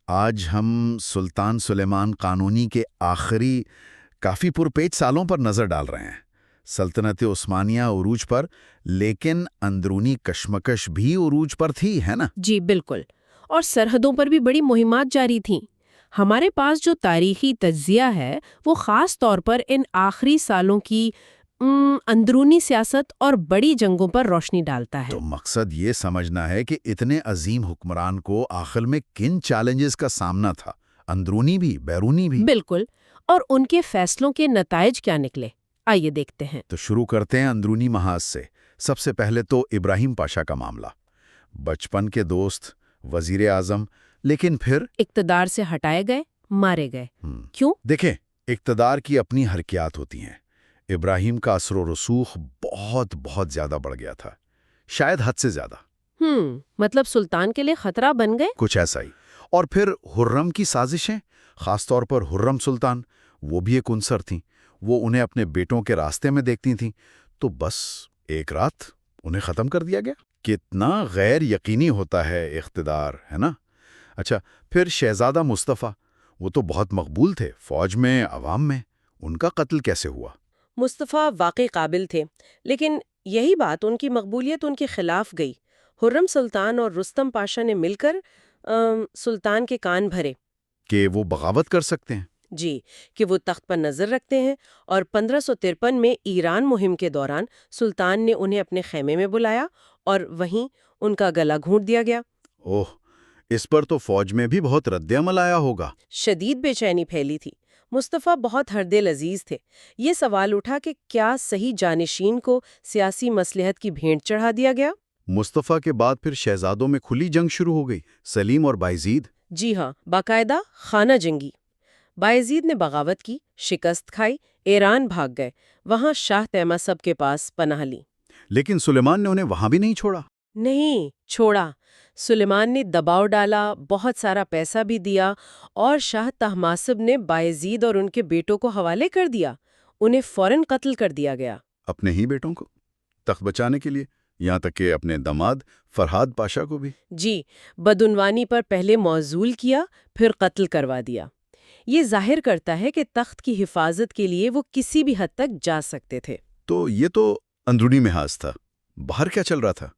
آج ہم سلطان سلیمان قانونی کے آخری کافی پرپیچ سالوں پر نظر ڈال رہے ہیں۔ سلطنت عثمانیہ عروج پر، لیکن اندرونی کشمکش بھی عروج پر تھی، ہے نا؟ جی بالکل، اور سرحدوں پر بھی بڑی مہمات جاری تھیں۔ ہمارے پاس جو تاریخی تجزیہ ہے وہ خاص طور پر ان آخری سالوں کی اندرونی سیاست اور بڑی جنگوں پر روشنی ڈالتا ہے۔ تو مقصد یہ سمجھنا ہے کہ اتنے عظیم حکمران کو آخر میں کن چیلنجز کا سامنا تھا، اندرونی بھی بیرونی بھی۔ بالکل، اور ان کے فیصلوں کے نتائج کیا نکلے، آئیے دیکھتے ہیں۔ تو شروع کرتے ہیں اندرونی محاذ سے۔ سب سے پہلے تو ابراہیم پاشا کا معاملہ، بچپن کے دوست، وزیر اعظم، لیکن پھر اقتدار سے ہٹائے گئے، مارے گئے۔ کیوں؟ دیکھیں، اقتدار کی اپنی حرکیات ہوتی ہیں۔ ابراہیم کا اثر و رسوخ بہت زیادہ بڑھ گیا تھا، شاید حد سے زیادہ۔ مطلب سلطان کے لیے خطرہ بن گئے؟ کچھ ایسا ہی۔ اور پھر حرم کی سازشیں، خاص طور پر حرم سلطان، وہ بھی ایک عنصر تھیں۔ وہ انہیں اپنے بیٹوں کے راستے میں دیکھتی تھیں، تو بس ایک رات انہیں ختم کر دیا گیا۔ کتنا غیر یقینی ہوتا ہے اقتدار، ہے نا؟ اچھا، پھر شہزادہ مصطفیٰ، وہ تو بہت مقبول تھے فوج میں، عوام میں، ان کا قتل کیسے ہوا؟ مصطفیٰ واقعی قابل تھے، لیکن یہی بات ان کی مقبولیت ان کے خلاف گئی۔ حرم سلطان اور رستم پاشا نے مل کر سلطان کے کان بھرے کہ وہ بغاوت کر سکتے ہیں۔ جی، کہ وہ تخت پر نظر رکھتے ہیں، اور 1553 میں ایران مہم کے دوران سلطان نے انہیں اپنے خیمے میں بلایا اور وہیں ان کا گلا گھونٹ دیا گیا۔ اوہ، اس پر تو فوج میں بھی بہت رد عمل آیا ہوگا۔ شدید بے چینی پھیلی تھی۔ مصطفیٰ بہت ہردل عزیز تھے۔ یہ سوال اٹھا کہ کیا صحیح جانشین کو سیاسی مصلحت کی بھینٹ چڑھا دیا گیا؟ مصطفیٰ کے بعد پھر شہزادوں میں کھلی جنگ شروع ہو گئی، سلیم اور بایزید۔ جی ہاں، باقاعدہ خانہ جنگی۔ بایزید نے بغاوت کی، شکست کھائی، ایران بھاگ گئے، وہاں شاہ طہماسب کے پاس پناہ لی۔ لیکن سلیمان نے انہیں وہاں بھی نہیں چھوڑا۔ نہیں چھوڑا۔ سلیمان نے دباؤ ڈالا، بہت سارا پیسہ بھی دیا، اور شاہ طہماسب نے بایزید اور ان کے بیٹوں کو حوالے کر دیا۔ انہیں فوراً قتل کر دیا گیا۔ اپنے ہی بیٹوں کو تخت بچانے کے لیے، یہاں تک کہ اپنے داماد فرہاد پاشا کو بھی۔ جی، بدعنوانی پر پہلے معزول کیا، پھر قتل کروا دیا۔ یہ ظاہر کرتا ہے کہ تخت کی حفاظت کے لیے وہ کسی بھی حد تک جا سکتے تھے۔ تو یہ تو اندرونی محاذ تھا۔ باہر کیا چل رہا تھا؟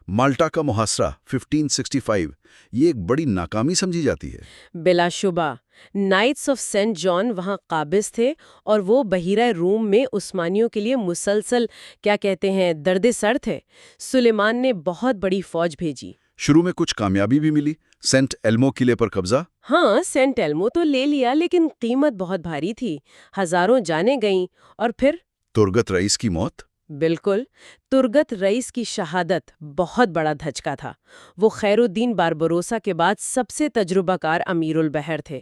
مالٹا کا محاصرہ 1565، یہ ایک بڑی ناکامی سمجھی جاتی ہے۔ بلا شبہ نائٹس آف سینٹ جان وہاں قابض تھے، اور وہ بحیرہ روم میں عثمانیوں کے لیے مسلسل درد سر تھے۔ سلیمان نے بہت بڑی فوج بھیجی۔ شروع میں کچھ کامیابی بھی ملی، سینٹ ایلمو قلعے پر قبضہ۔ ہاں، سینٹ ایلمو تو لے لیا، لیکن قیمت بہت بھاری تھی، ہزاروں جانیں گئیں۔ اور پھر ترگت رئیس کی موت۔ بالکل، ترگت رئیس کی شہادت بہت بڑا دھچکا تھا۔ وہ خیر الدین باربروسا کے بعد سب سے تجربہ کار امیر البحر تھے۔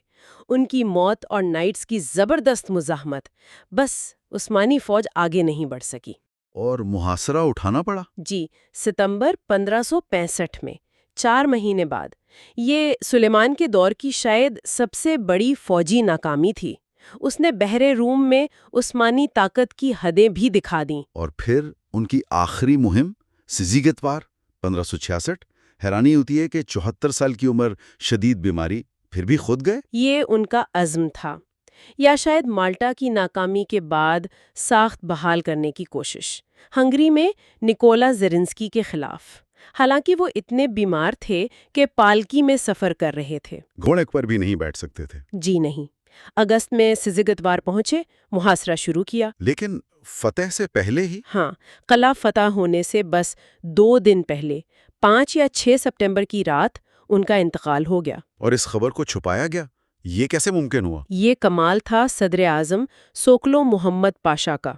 ان کی موت اور نائٹس کی زبردست مزاحمت، بس عثمانی فوج آگے نہیں بڑھ سکی۔ اور محاصرہ اٹھانا پڑا۔ جی، ستمبر 1565 میں، 4 مہینے بعد۔ یہ سلیمان کے دور کی شاید سب سے بڑی فوجی ناکامی تھی۔ اس نے بحر روم میں عثمانی طاقت کی حدیں بھی دکھا دیں۔ اور پھر ان کی آخری مہم سیزیگت وار 1566۔ حیرانی ہوتی ہے کہ 74 سال کی عمر، شدید بیماری، پھر بھی خود گئے۔ یہ ان کا عزم تھا، یا شاید مالٹا کی ناکامی کے بعد ساخت بحال کرنے کی کوشش، ہنگری میں نکولا زرنسکی کے خلاف۔ حالانکہ وہ اتنے بیمار تھے کہ پالکی میں سفر کر رہے تھے، گھوڑے پر بھی نہیں بیٹھ سکتے تھے۔ جی نہیں۔ اگست میں سیزیگت وار پہنچے، محاصرہ شروع کیا۔ لیکن فتح سے پہلے ہی؟ ہاں، قلعہ فتح ہونے سے بس 2 دن پہلے، 5 یا 6 سپٹمبر کی رات ان کا انتقال ہو گیا۔ اور اس خبر کو چھپایا گیا، یہ کیسے ممکن ہوا؟ یہ کمال تھا صدر اعظم سوکلو محمد پاشا کا۔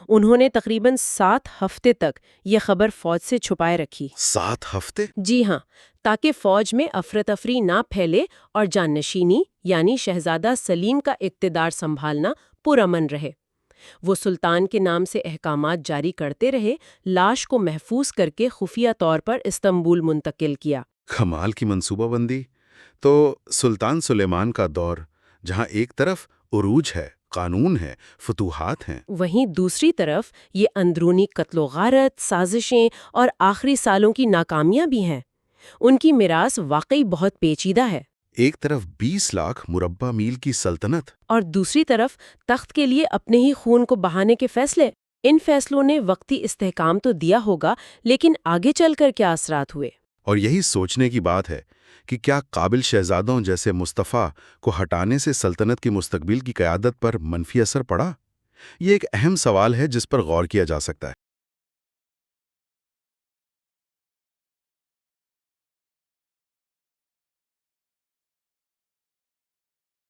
انہوں نے تقریباً 7 ہفتے تک یہ خبر فوج سے چھپائے رکھی۔ 7 ہفتے؟ جی ہاں، تاکہ فوج میں افراتفری نہ پھیلے اور جانشینی یعنی شہزادہ سلیم کا اقتدار سنبھالنا پرامن رہے۔ وہ سلطان کے نام سے احکامات جاری کرتے رہے، لاش کو محفوظ کر کے خفیہ طور پر استنبول منتقل کیا۔ کمال کی منصوبہ بندی۔ تو سلطان سلیمان کا دور، جہاں ایک طرف عروج ہے، قانون ہے، فتوحات ہیں، وہیں دوسری طرف یہ اندرونی قتل و غارت، سازشیں اور آخری سالوں کی ناکامیاں بھی ہیں۔ ان کی میراث واقعی بہت پیچیدہ ہے۔ ایک طرف 20 لاکھ مربع میل کی سلطنت، اور دوسری طرف تخت کے لیے اپنے ہی خون کو بہانے کے فیصلے۔ ان فیصلوں نے وقتی استحکام تو دیا ہوگا، لیکن آگے چل کر کیا اثرات ہوئے؟ اور یہی سوچنے کی بات ہے کہ کیا قابل شہزادوں جیسے مصطفیٰ کو ہٹانے سے سلطنت کی مستقبل کی قیادت پر منفی اثر پڑا؟ یہ ایک اہم سوال ہے جس پر غور کیا جا سکتا ہے۔